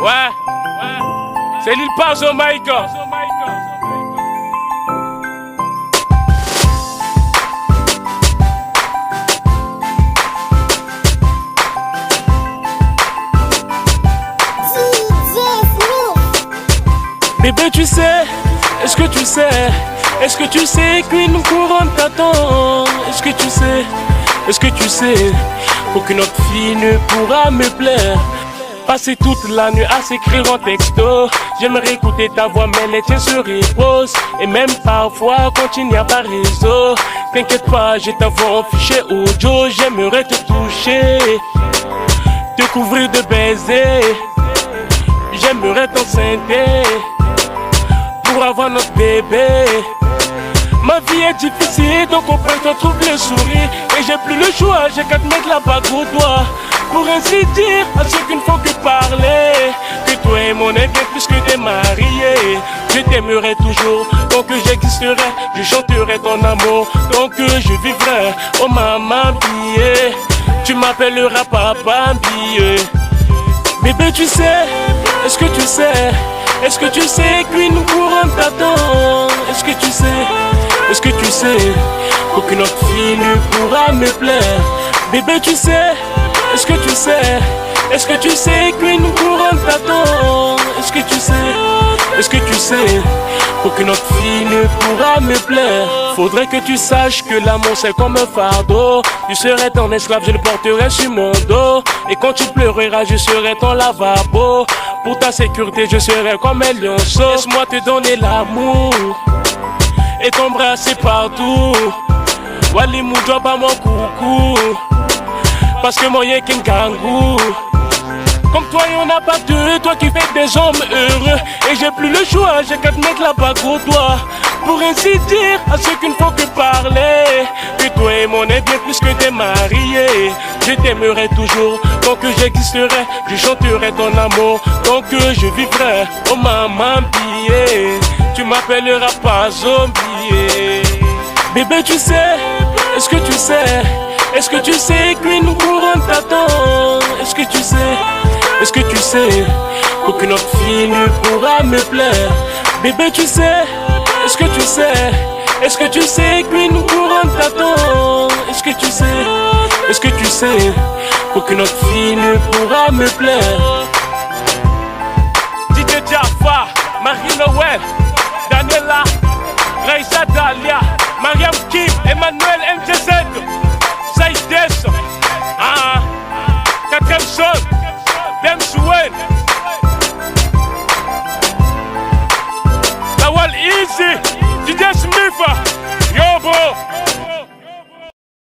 Ouais, c'est Lil Paz au mic. Bébé, tu sais, est-ce que tu sais, est-ce que tu sais qu'une couronne t'attend? Est-ce que tu sais qu'aucune autre fille ne pourra me plaire? Passer toute la nuit à s'écrire en texto. J'aimerais écouter ta voix mais les tiens se reposent. Et même parfois quand il n'y a pas réseau, t'inquiète pas, j'ai ta voix en fichier audio. J'aimerais te toucher, te couvrir de baisers. J'aimerais t'enceinte pour avoir notre bébé. Ma vie est difficile, donc au printemps trouve le sourire. Et j'ai plus le choix, j'ai qu'à te mettre la bague au doigt. Pour ainsi dire à ceux qui ne font que parler, que toi et mon est bien plus que des mariés. Je t'aimerai toujours, tant que j'existerai. Je chanterai ton amour, tant que je vivrai. Oh maman billet, tu m'appelleras papa billet. Bébé, tu sais, est-ce que tu sais, est-ce que tu sais qu'une couronne t'attend? Est-ce que tu sais qu'aucune autre fille ne pourra me plaire? Bébé, tu sais, est-ce que tu sais, est-ce que tu sais qu'une couronne t'attend? Est-ce que tu sais qu'aucune autre fille ne pourra me plaire? Faudrait que tu saches que l'amour c'est comme un fardeau. Tu serais ton esclave, je le porterai sur mon dos. Et quand tu pleureras, je serai ton lavabo. Pour ta sécurité, je serai comme un lionceau. Laisse-moi te donner l'amour et t'embrasser partout. Wali Moudjoba mon coucou, parce que moi y'a qu'un gangou. Comme toi y'en a pas deux, toi qui fais des hommes heureux. Et j'ai plus le choix, j'ai qu'à te mettre la bague au doigt. Pour ainsi dire à ceux qui ne font que parler, que toi et mon est bien plus que des mariés. Je t'aimerai toujours, tant que j'existerai. Je chanterai ton amour, tant que je vivrai. Oh maman billet, tu m'appelleras pas zombie. Bébé, tu sais, est-ce que tu sais, est-ce que tu sais qu'une couronne t'attend? Est-ce que tu sais qu'aucune autre fille ne pourra me plaire? Bébé, tu sais, est-ce que tu sais, est-ce que tu sais qu'une couronne t'attend? Est-ce que tu sais qu'aucune autre fille ne pourra me plaire? DJ Jaffa, Marie-Noël, Daniela, Raïssa Dalia, Mariam Kim, Emmanuel MJZ, Saïdes, 4e son, Dem Souen.